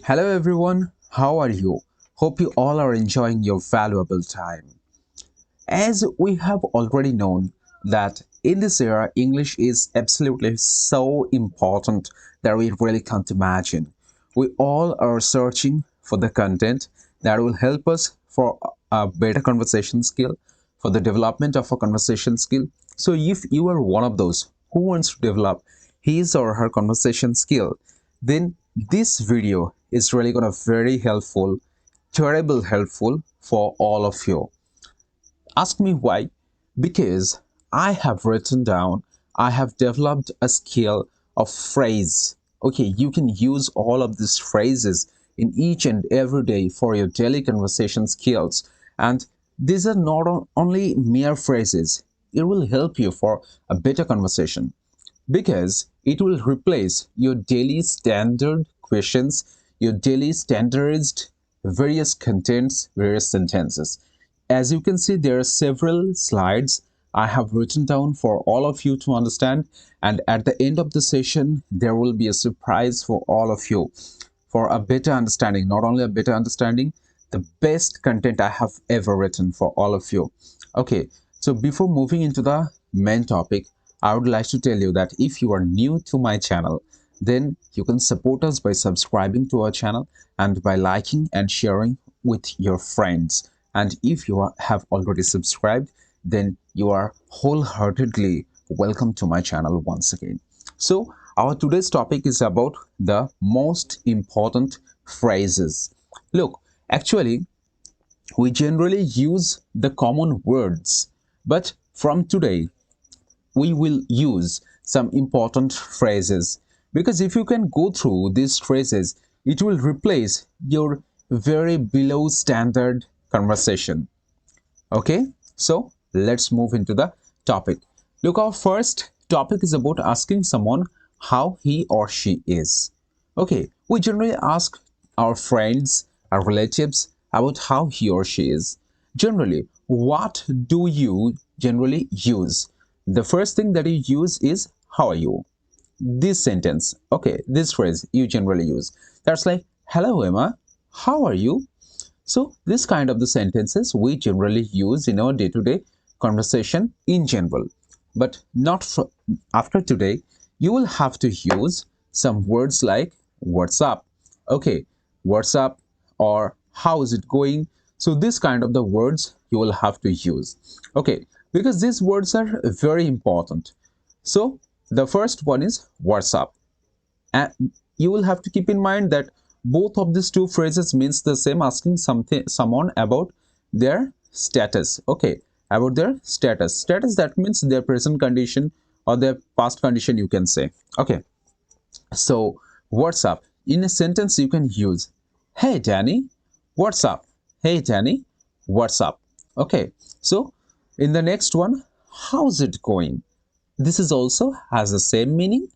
Hello everyone, how are you? Hope you all are enjoying your valuable time. As we have already known that in this era, English is absolutely so important that we really can't imagine. We all are searching for the content that will help us for a better conversation skill, for the development of a conversation skill. So if you are one of those who wants to develop his or her conversation skill, then this video is really gonna very helpful, terrible helpful for all of you. Ask me why? Because I have written down, I have developed a skill of phrase. Okay, you can use all of these phrases in each and every day for your daily conversation skills. And these are not only mere phrases, it will help you for a better conversation because it will replace your daily standard questions, your daily standardized various contents, various sentences. As you can see, there are several slides I have written down for all of you to understand, and at the end of the session, there will be a surprise for all of you for a better understanding, not only a better understanding, the best content I have ever written for all of you. Okay, so before moving into the main topic, I would like to tell you that if you are new to my channel, then you can support us by subscribing to our channel and by liking and sharing with your friends. And if you have already subscribed, then you are wholeheartedly welcome to my channel once again. So our today's topic is about the most important phrases. Look, actually, we generally use the common words, but from today, we will use some important phrases because if you can go through these phrases, it will replace your very below standard conversation. Okay, so let's move into the topic. Look, our first topic is about asking someone how he or she is. Okay, we generally ask our friends, our relatives about how he or she is. Generally, what do you generally use? The first thing that you use is how are you? This sentence, okay, this phrase you generally use. That's like, hello Emma, how are you? So this kind of the sentences we generally use in our day-to-day conversation in general. But not for, after today, you will have to use some words like what's up, okay, what's up, or how is it going. So this kind of the words you will have to use, okay, because these words are very important. So the first one is what's up, and you will have to keep in mind that both of these two phrases means the same, asking someone about their status. Okay, about their status, that means their present condition or their past condition, you can say. Okay, so what's up, in a sentence you can use hey Danny, what's up, hey Danny, what's up. Okay, so in the next one, how's it going, this is also has the same meaning.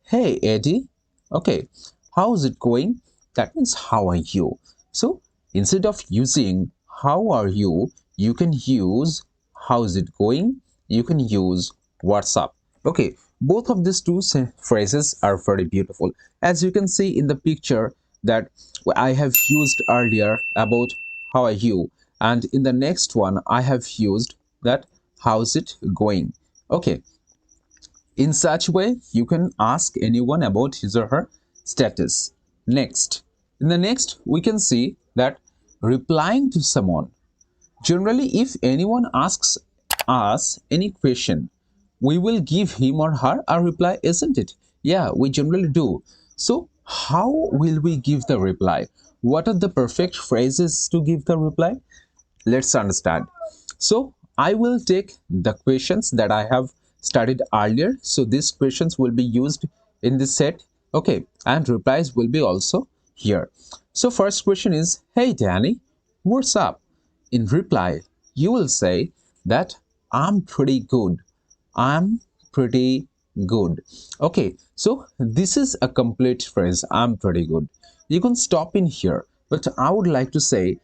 Hey Eddie, okay, how's it going? That means how are you? So instead of using how are you, you can use how's it going, you can use what's up. Okay, both of these two phrases are very beautiful. As you can see in the picture that I have used earlier about how are you, and in the next one I have used that how's it going. Okay, in such way, you can ask anyone about his or her status. Next, in the next, we can see that replying to someone. Generally, if anyone asks us any question, we will give him or her a reply, isn't it? Yeah, we generally do. So, how will we give the reply? What are the perfect phrases to give the reply? Let's understand. So I will take the questions that I have studied earlier. So these questions will be used in this set. Okay, and replies will be also here. So first question is, hey Danny, what's up? In reply, you will say that I'm pretty good. I'm pretty good. Okay, so this is a complete phrase. I'm pretty good. You can stop in here, but I would like to say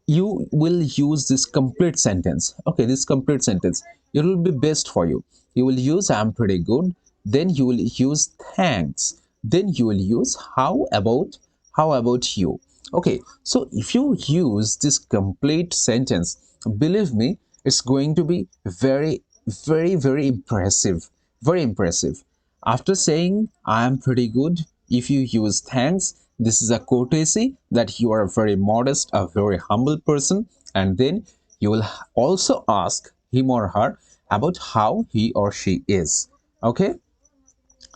you will use this complete sentence. Okay, this complete sentence, it will be best for you. You will use I'm pretty good, then you will use thanks, then you will use how about, how about you? Okay, so if you use this complete sentence, believe me, it's going to be very impressive. Very impressive. After saying I am pretty good, if you use thanks, this is a courtesy that you are a very modest, a very humble person, and then you will also ask him or her about how he or she is. Okay,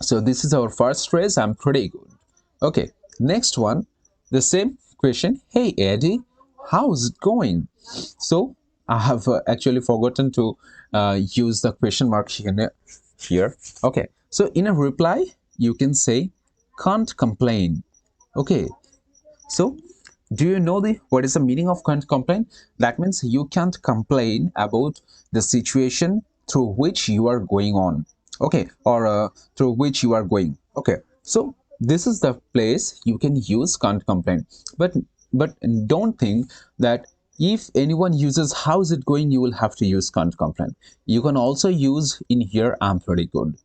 so this is our first phrase, I'm pretty good. Okay, next one, the same question. Hey Eddie, how's it going? So I have actually forgotten to use the question mark here. Okay, so in a reply, you can say, can't complain. Okay, so, do you know the what is the meaning of can't complain? That means you can't complain about the situation through which you are going on. Okay, or through which you are going. Okay, so this is the place you can use can't complain. But don't think that if anyone uses how's it going, you will have to use can't complain. You can also use in here I'm pretty good.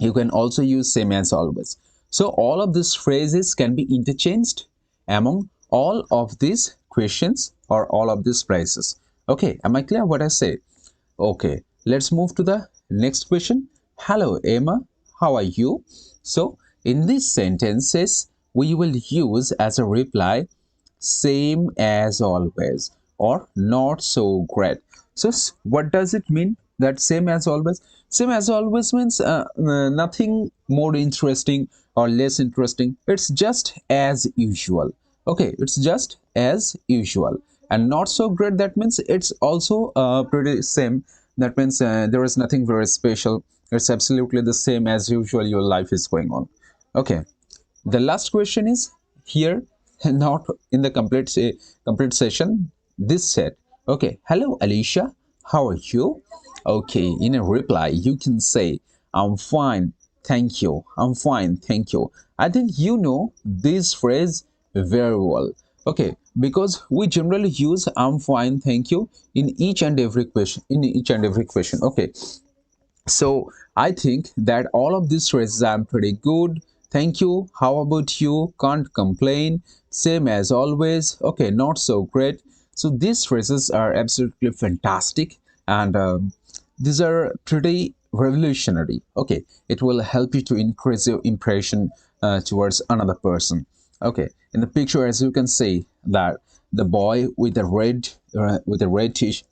You can also use same as always. So all of these phrases can be interchanged among all of these questions or all of these phrases. Okay, am I clear what I say? Okay, let's move to the next question. Hello Emma, how are you? So in these sentences we will use as a reply same as always or not so great. So what does it mean that same as always? Same as always means nothing more interesting or less interesting. It's just as usual. Okay, it's just as usual. And not so great, that means it's also pretty same. That means there is nothing very special. It's absolutely the same as usual your life is going on. Okay, the last question is here, not in the complete session. This said, okay, hello Alicia, how are you? Okay, in a reply, you can say, I'm fine, thank you. I'm fine, thank you. I think you know this phrase very well. Okay, because we generally use I'm fine, thank you in each and every question. In each and every question. Okay, so I think that all of these phrases I'm pretty good. Thank you. How about you? Can't complain. Same as always. Okay, not so great. So these phrases are absolutely fantastic, and these are pretty revolutionary. Okay, it will help you to increase your impression towards another person. Okay, in the picture, as you can see, that the boy with the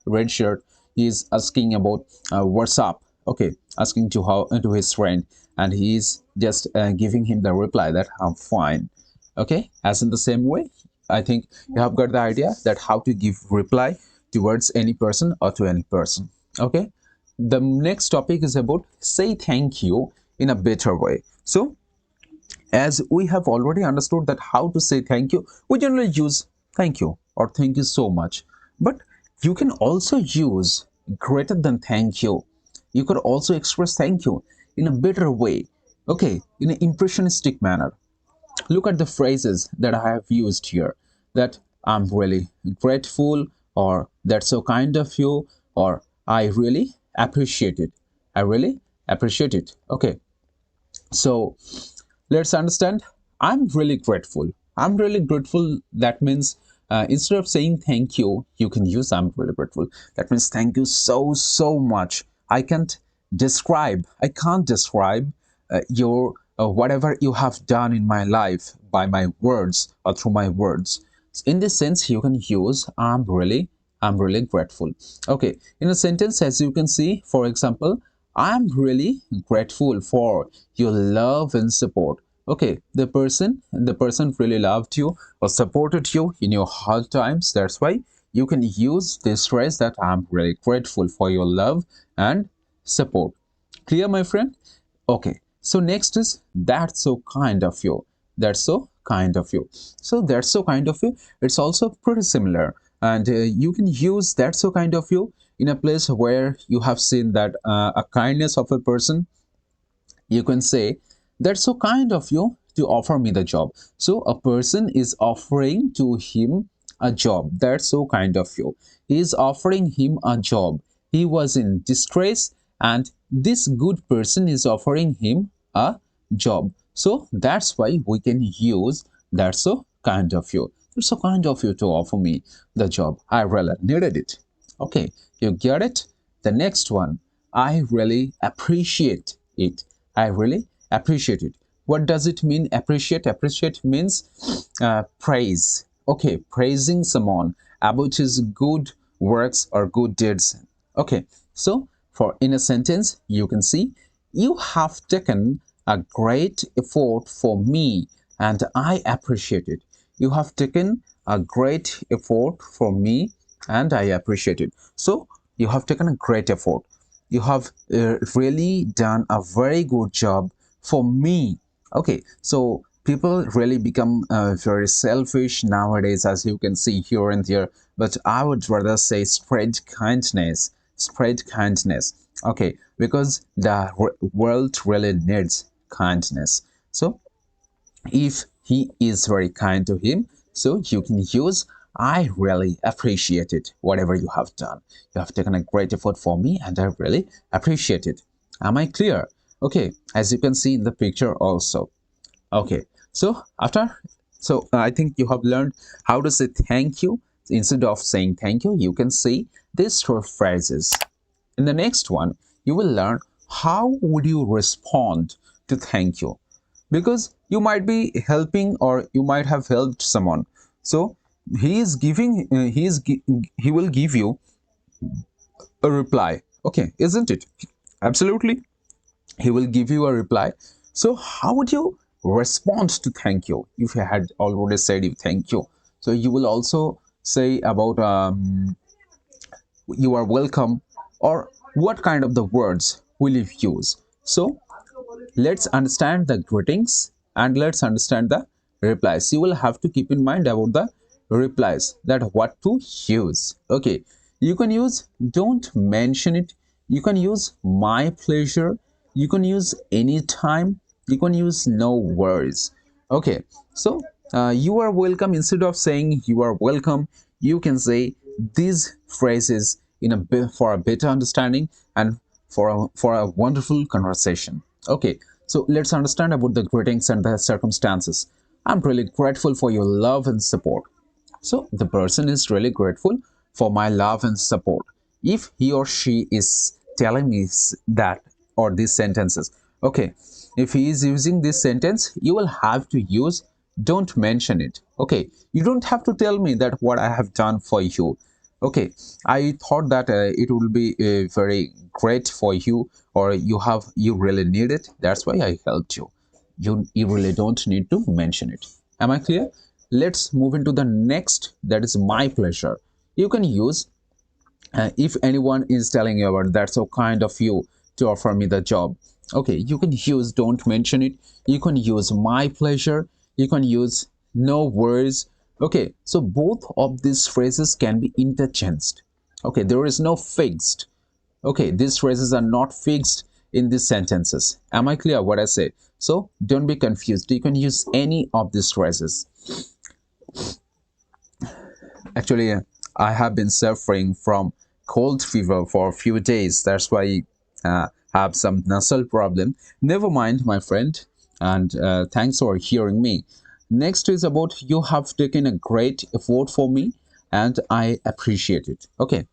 red shirt is asking about what's up. Okay, asking to his friend, and he's just giving him the reply that I'm fine. Okay, as in the same way, I think you have got the idea that how to give reply towards any person or to any person. Okay, the next topic is about say thank you in a better way. So as we have already understood that how to say thank you, we generally use thank you or thank you so much. But you can also use greater than thank you. You could also express thank you in a better way. Okay, in an impressionistic manner. Look at the phrases that I have used here, that I'm really grateful, or that's so kind of you, or I really appreciate it. I really appreciate it. Okay, so let's understand. I'm really grateful. That means instead of saying thank you, you can use I'm really grateful. That means thank you so much. I can't describe your whatever you have done in my life by my words or through my words. In this sense, you can use I'm really grateful. Okay, in a sentence, as you can see, for example, I'm really grateful for your love and support. Okay, the person really loved you or supported you in your hard times. That's why you can use this phrase that I'm really grateful for your love and support. Clear, my friend? Okay, so next is that's so kind of you. That's so kind of you. So that's so kind of you. It's also pretty similar, and you can use that's so kind of you in a place where you have seen that a kindness of a person. You can say, that's so kind of you to offer me the job. So a person is offering to him a job. That's so kind of you. He is offering him a job. He was in distress, and this good person is offering him a job. So that's why we can use That's so kind of you. It's so kind of you to offer me the job. I really needed it. Okay, you get it? The next one, I really appreciate it. I really appreciate it. What does it mean, appreciate? Appreciate means praise. Okay, praising someone about his good works or good deeds. Okay, so for in a sentence, you can see, you have taken a great effort for me and I appreciate it. You have taken a great effort for me and I appreciate it. So you have taken a great effort. You have really done a very good job for me. Okay, so people really become very selfish nowadays, as you can see here and there. But I would rather say spread kindness, spread kindness. Okay, because the world really needs kindness. So if he is very kind to him, so you can use, I really appreciate it, whatever you have done. You have taken a great effort for me and I really appreciate it. Am I clear? Okay, as you can see in the picture also. Okay, so I think you have learned how to say thank you. Instead of saying thank you, you can say these two phrases. In the next one, you will learn how would you respond to thank you, because you might be helping or you might have helped someone. So he will give you a reply. Okay, isn't it? Absolutely, he will give you a reply. So how would you respond to thank you if you had already said you thank you? So you will also say about you are welcome, or what kind of the words will you use? So let's understand the greetings and let's understand the replies. You will have to keep in mind about the replies, that what to use. Okay, you can use don't mention it, you can use my pleasure, you can use anytime, you can use no worries. Okay, so you are welcome, instead of saying you are welcome, you can say these phrases in a bit for a better understanding and for a wonderful conversation. Okay, so let's understand about the greetings and the circumstances. I'm really grateful for your love and support. So the person is really grateful for my love and support. If he or she is telling me that or these sentences, okay, if he is using this sentence, you will have to use don't mention it. Okay, you don't have to tell me that what I have done for you. Okay, I thought that it will be very great for you, or you really need it. That's why I helped you. You really don't need to mention it. Am I clear? Let's move into the next, that is my pleasure. You can use if anyone is telling you about that's so kind of you to offer me the job. Okay, you can use don't mention it, you can use my pleasure, you can use no worries. Okay, so both of these phrases can be interchanged. Okay, there is no fixed. Okay, these phrases are not fixed in these sentences. Am I clear what I say? So don't be confused, you can use any of these phrases. Actually, I have been suffering from cold fever for a few days. That's why I have some nasal problem. Never mind, my friend, and thanks for hearing me. Next is about you have taken a great effort for me, and I appreciate it. Okay,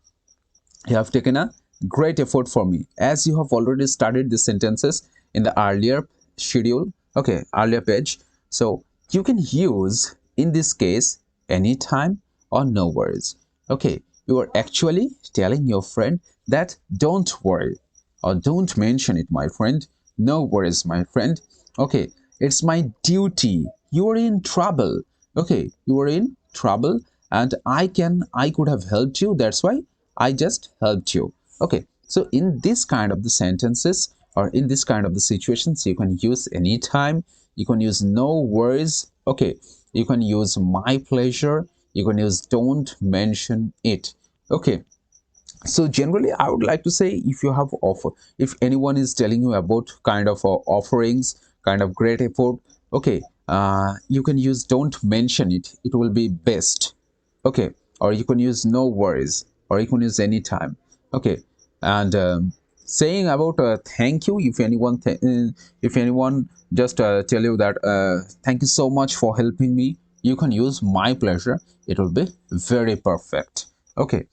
you have taken a great effort for me. As you have already studied the sentences in the earlier schedule, okay, earlier page. So you can use in this case anytime or no worries. Okay, you are actually telling your friend that don't worry or don't mention it, my friend. No worries, my friend. Okay, it's my duty. You are in trouble. Okay, you are in trouble and I could have helped you. That's why I just helped you. Okay, so in this kind of the sentences or in this kind of the situations, you can use anytime, you can use no worries. Okay, you can use my pleasure, you can use don't mention it. Okay, so generally I would like to say, if you have offer, if anyone is telling you about kind of offerings, kind of great effort, okay, you can use don't mention it, it will be best. Okay, or you can use no worries, or you can use anytime. Okay, and saying about thank you, if anyone just tell you that thank you so much for helping me, you can use my pleasure. It will be very perfect. Okay,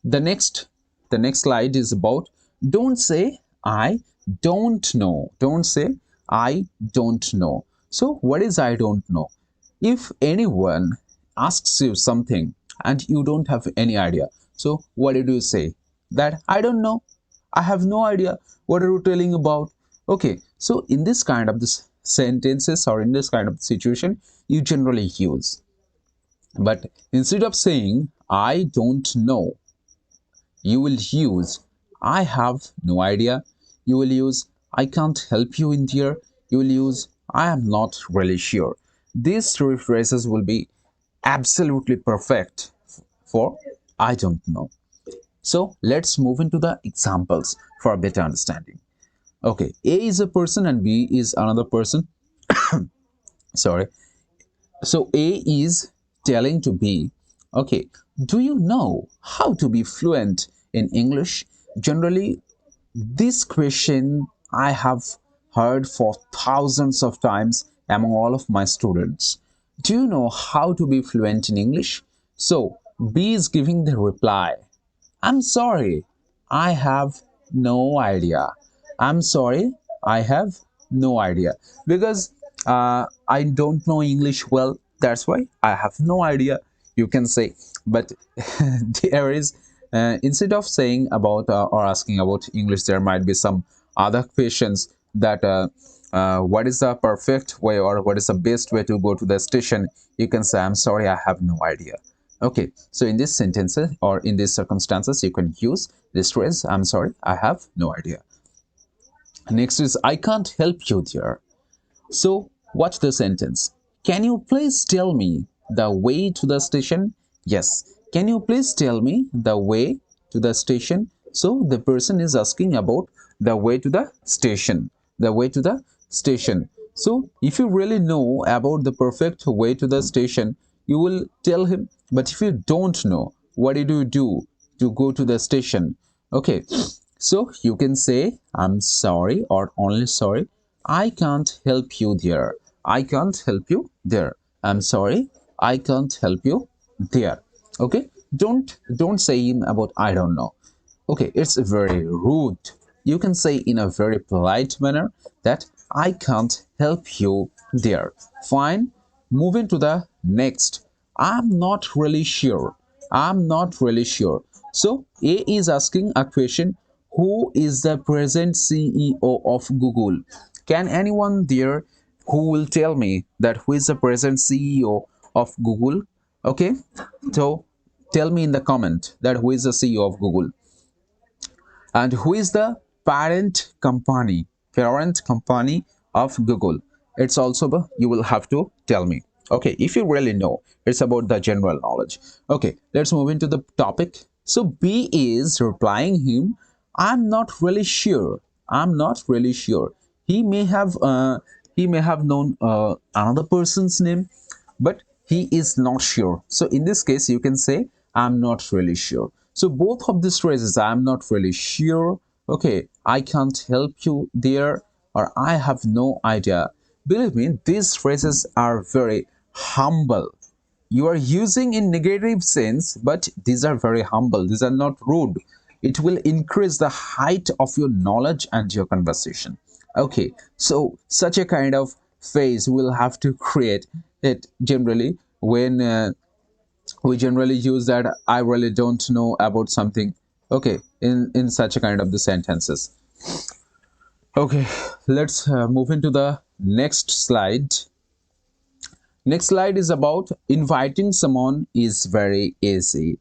the next slide is about don't say I don't know. Don't say I don't know. So what is I don't know? If anyone asks you something and you don't have any idea, so what did you say? That I don't know. I have no idea. What are you telling about? Okay, so in this kind of this sentences or in this kind of situation, you generally use. But instead of saying I don't know, you will use I have no idea. You will use I can't help you in there. You will use I am not really sure. These three phrases will be absolutely perfect for I don't know. So let's move into the examples for a better understanding. Okay, A is a person and B is another person. Sorry. So A is telling to B, okay, do you know how to be fluent in English? Generally, this question I have heard for thousands of times among all of my students. Do you know how to be fluent in English? So B is giving the reply. I'm sorry, I have no idea. I'm sorry, I have no idea. Because I don't know English well, that's why I have no idea, you can say. But there is, instead of saying about or asking about English, there might be some other questions that what is the perfect way or what is the best way to go to the station. You can say, I'm sorry, I have no idea. Okay, so in this sentences or in these circumstances, you can use this phrase, I'm sorry, I have no idea. Next is, I can't help you there. So, watch the sentence. Can you please tell me the way to the station? Yes. Can you please tell me the way to the station? So, the person is asking about the way to the station. The way to the station. So, if you really know about the perfect way to the station, you will tell him. But if you don't know, what do you do to go to the station? Okay, so you can say, I'm sorry or only sorry. I can't help you there. I can't help you there. I'm sorry. I can't help you there. Okay? Don't say in about I don't know. Okay, it's very rude. You can say in a very polite manner that I can't help you there. Fine. Moving to the next. I'm not really sure. I'm not really sure. So A is asking a question. Who is the present CEO of Google? Can anyone there who will tell me that who is the present CEO of Google? Okay, so tell me in the comment that who is the CEO of Google and who is the parent company of Google. It's also you will have to tell me. Okay, if you really know, it's about the general knowledge. Okay, let's move into the topic. So B is replying him, I'm not really sure. I'm not really sure. He may have known another person's name, but he is not sure. So in this case, you can say, I'm not really sure. So both of these phrases, I'm not really sure, okay, I can't help you there, or I have no idea. Believe me, these phrases are very humble. You are using in negative sense, but these are very humble. These are not rude. It will increase the height of your knowledge and your conversation. Okay, so such a kind of phase we'll have to create it generally when we generally use that I really don't know about something. Okay, in such a kind of the sentences. Okay, let's move into the next slide. Next slide is about inviting someone is very easy.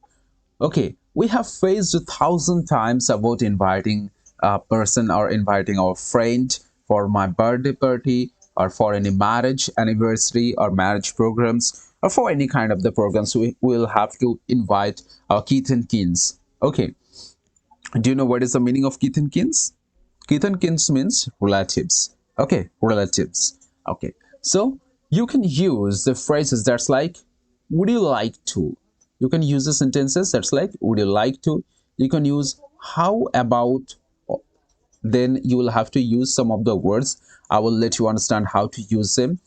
Okay, we have faced 1,000 times about inviting a person or inviting our friend for my birthday party or for any marriage anniversary or marriage programs or for any kind of the programs. We will have to invite our kith and kins. Okay, do you know what is the meaning of kith and kins? Kith and kins means relatives. Okay, relatives. Okay, so you can use the phrases that's like, would you like to? You can use the sentences that's like, would you like to? You can use how about, then you will have to use some of the words. I will let you understand how to use them.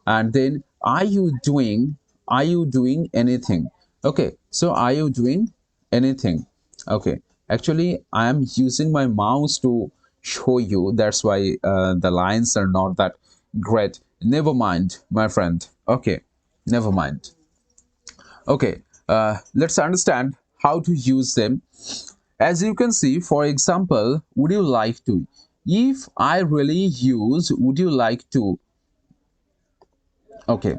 And then, are you doing anything? Okay, so are you doing anything? Okay, actually I am using my mouse to show you, that's why the lines are not that great. Never mind, my friend. Okay, never mind. Okay, let's understand how to use them. As you can see, for example, would you like to? If I really use would you like to, okay,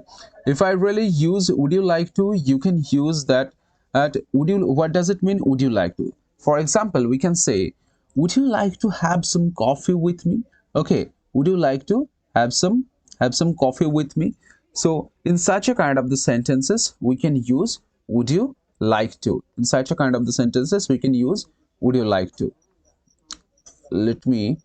if I really use would you like to, you can use that at would you, what does it mean, would you like to? For example, we can say, would you like to have some coffee with me? Okay, would you like to have some coffee with me? So in such a kind of the sentences we can use would you like to. In such a kind of the sentences we can use would you like to. Let me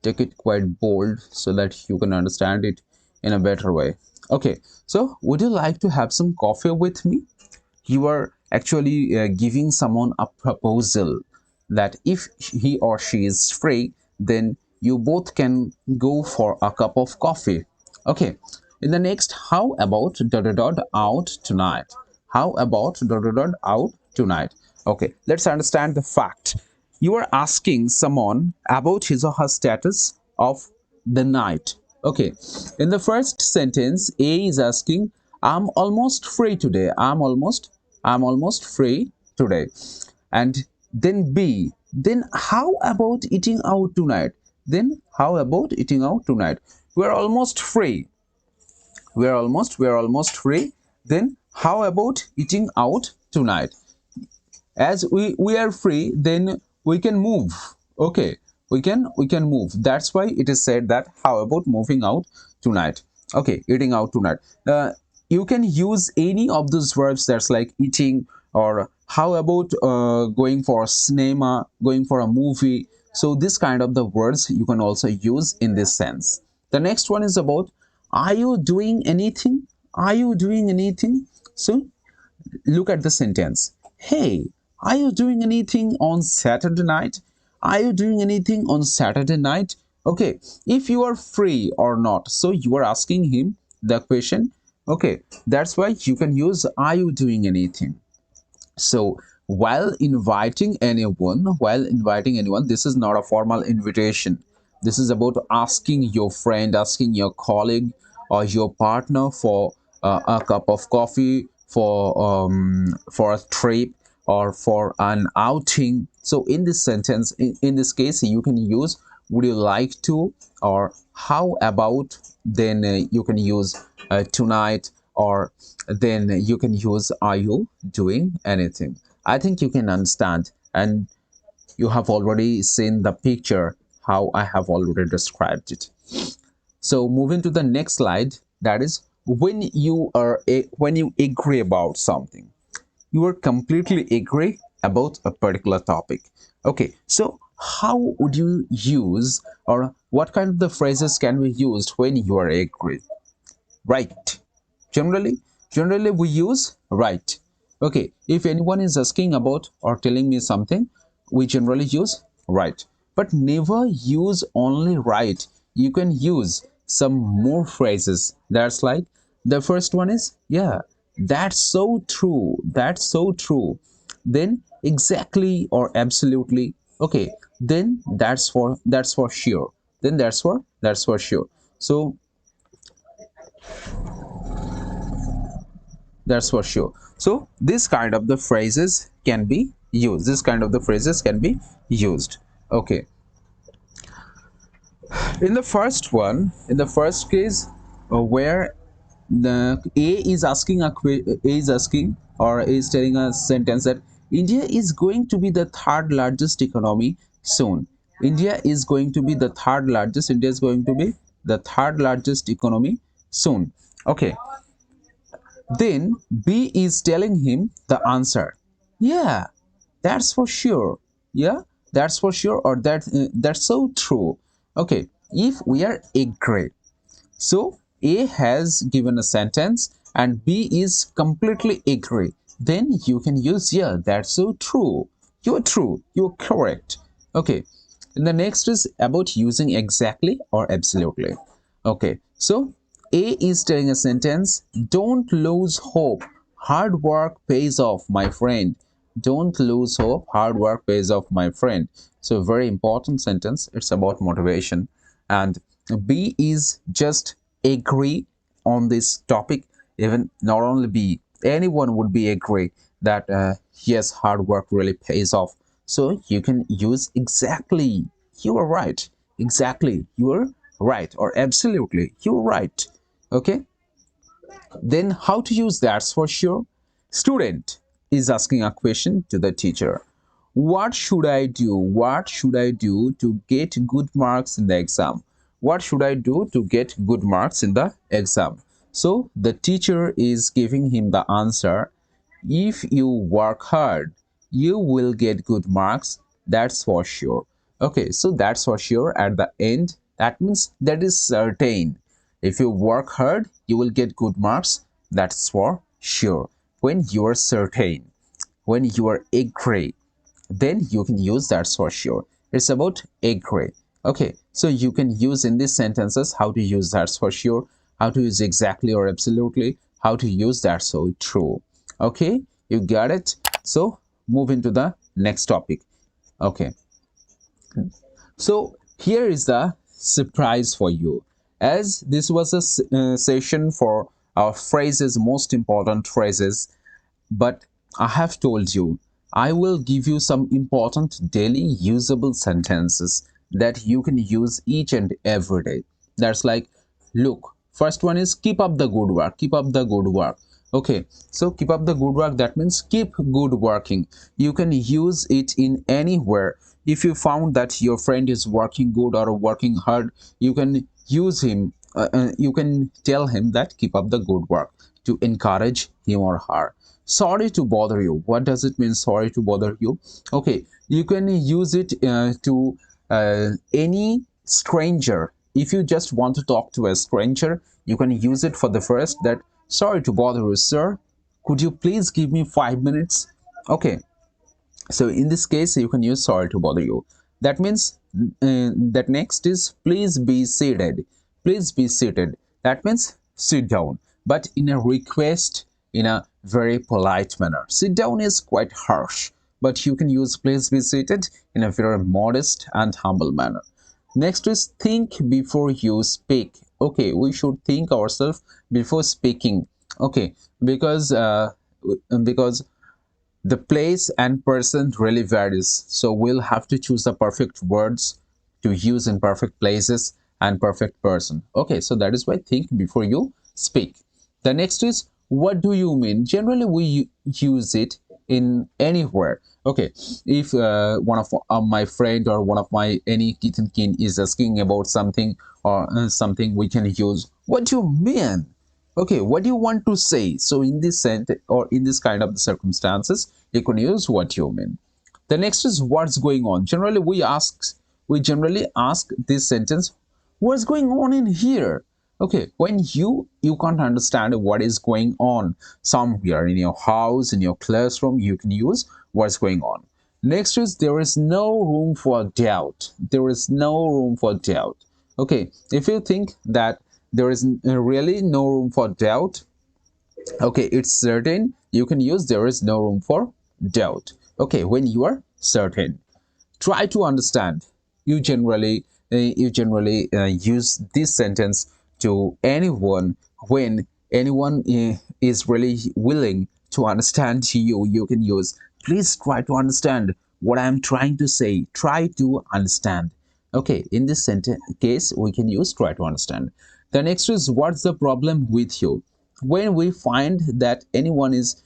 take it quite bold so that you can understand it in a better way. Okay, so would you like to have some coffee with me? You are actually giving someone a proposal that if he or she is free, then you both can go for a cup of coffee. Okay, in the next, how about dot dot dot out tonight? How about dot dot dot out tonight? Okay, let's understand the fact. You are asking someone about his or her status of the night. Okay, in the first sentence, A is asking, I'm almost free today. I'm almost free today. And then B, then how about eating out tonight? Then how about eating out tonight? We're almost free. We're almost free. Then how about eating out tonight? As we are free, then we can move. Okay, we can move. That's why it is said that how about moving out tonight. Okay, eating out tonight. You can use any of those verbs that's like eating, or how about going for a cinema, going for a movie. So this kind of the words you can also use in this sense. The next one is about, are you doing anything? Are you doing anything? So look at the sentence. Hey, are you doing anything on Saturday night? Are you doing anything on Saturday night? Okay, if you are free or not. So you are asking him the question. Okay, that's why you can use are you doing anything. So while inviting anyone, this is not a formal invitation. This is about asking your friend, asking your colleague or your partner for a cup of coffee, for a trip, or for an outing. So in this sentence, in this case, you can use would you like to, or how about, then you can use tonight, or then you can use are you doing anything. I think you can understand, and you have already seen the picture how I have already described it. So moving to the next slide, that is when you agree about something, you are completely agree about a particular topic. Okay, so how would you use, or what kind of the phrases can we use when you are agree? Right. Generally we use right. Okay, if anyone is asking about or telling me something, we generally use right, but never use only right. You can use some more phrases. That's like, the first one is, yeah, that's so true, that's so true. Then exactly or absolutely. Okay, then that's for sure. Then that's for sure. So that's for sure. So this kind of the phrases can be used. This kind of the phrases can be used. Okay, in the first one, in the first case, where the A is asking, or is telling a sentence that India is going to be the third largest economy soon. India is going to be the third largest economy soon. Okay, then B is telling him the answer. Yeah, that's for sure. Yeah, that's for sure, or that's so true. Okay, if we are agree, so A has given a sentence and B is completely agree. Then you can use, yeah, that's so true. You're true. You're correct. Okay, And the next is about using exactly or absolutely. Okay, so A is telling a sentence, don't lose hope. Hard work pays off, my friend. Don't lose hope. Hard work pays off, my friend. So, very important sentence. It's about motivation. And B is just agree on this topic. Even not only B, anyone would be agree that yes, hard work really pays off. So you can use exactly. You are right. Exactly. You are right. Or absolutely. You are right. Okay. Then how to use that's for sure. Student is asking a question to the teacher. What should I do? What should I do to get good marks in the exam? What should I do to get good marks in the exam? So the teacher is giving him the answer. If you work hard, you will get good marks. That's for sure. Okay, so that's for sure at the end. That means that is certain. If you work hard, you will get good marks. That's for sure. When you are certain, when you are agree, then you can use that's for sure. It's about agree. Okay, so you can use in these sentences how to use that's for sure, how to use exactly or absolutely, how to use that's so true. Okay, you got it. So move into the next topic. Okay, so here is the surprise for you. As this was a session for our phrases, most important phrases, but I have told you, I will give you some important daily usable sentences that you can use each and every day. That's like, look, first one is keep up the good work, keep up the good work. Okay, so keep up the good work, that means keep good working. You can use it in anywhere. If you found that your friend is working good or working hard, you can use him, you can tell him that keep up the good work to encourage him or her. Sorry to bother you. What does it mean, sorry to bother you? Okay, you can use it to any stranger. If you just want to talk to a stranger, you can use it for the first, that sorry to bother you, sir, could you please give me 5 minutes? Okay, so in this case you can use sorry to bother you. That means that next is please be seated. Please be seated, that means sit down, but in a request, in a very polite manner. Sit down is quite harsh, but you can use please be seated in a very modest and humble manner. Next is think before you speak. Okay, we should think ourselves before speaking. Okay, because because the place and person really varies, so we'll have to choose the perfect words to use in perfect places and perfect person. Okay, so that is why think before you speak. The next is what do you mean. Generally we use it in anywhere. Okay, if one of my friend or one of my any kitten kin is asking about something or something, we can use what do you mean. Okay, what do you want to say? So in this sentence or in this kind of the circumstances, you can use what you mean. The next is what's going on. Generally we generally ask this sentence, what's going on in here? Okay, when you can't understand what is going on somewhere in your house, in your classroom, you can use what's going on. Next is there is no room for doubt. There is no room for doubt. Okay, if you think that there is really no room for doubt, okay, it's certain, you can use there is no room for doubt. Okay, when you are certain, try to understand. You generally use this sentence to anyone. When anyone is really willing to understand you, you can use please try to understand what I'm trying to say. Try to understand. Okay, in this sentence case we can use try to understand. The next is what's the problem with you. When we find that anyone is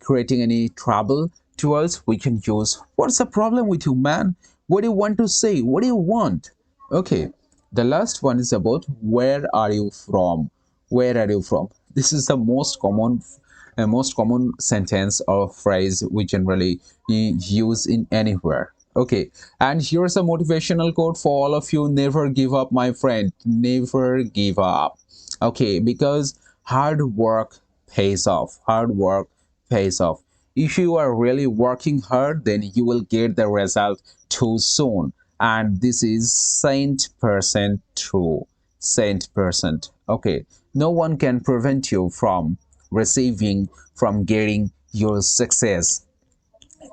creating any trouble to us, we can use what's the problem with you, man? What do you want to say? What do you want? Okay, the last one is about where are you from. Where are you from? This is the most common sentence or phrase we generally use in anywhere. Okay, and here's a motivational quote for all of you. Never give up, my friend. Never give up. Okay, because hard work pays off. Hard work pays off. If you are really working hard, then you will get the result too soon. and this is saint percent true. Saint percent. Okay, no one can prevent you from receiving, from getting your success,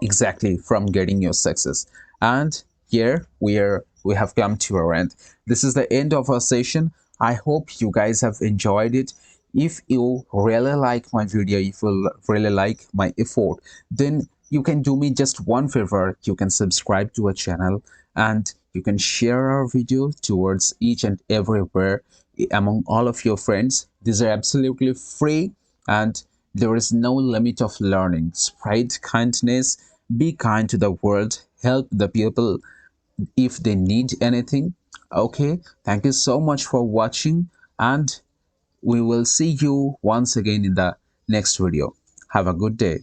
exactly, from getting your success. And here we have come to our end. This is the end of our session. I hope you guys have enjoyed it. If you really like my video, if you really like my effort, then you can do me just one favor. You can subscribe to our channel, and you can share our video towards each and everywhere among all of your friends. These are absolutely free, and there is no limit of learning. Spread kindness, be kind to the world, help the people if they need anything. Okay, thank you so much for watching, and we will see you once again in the next video. Have a good day.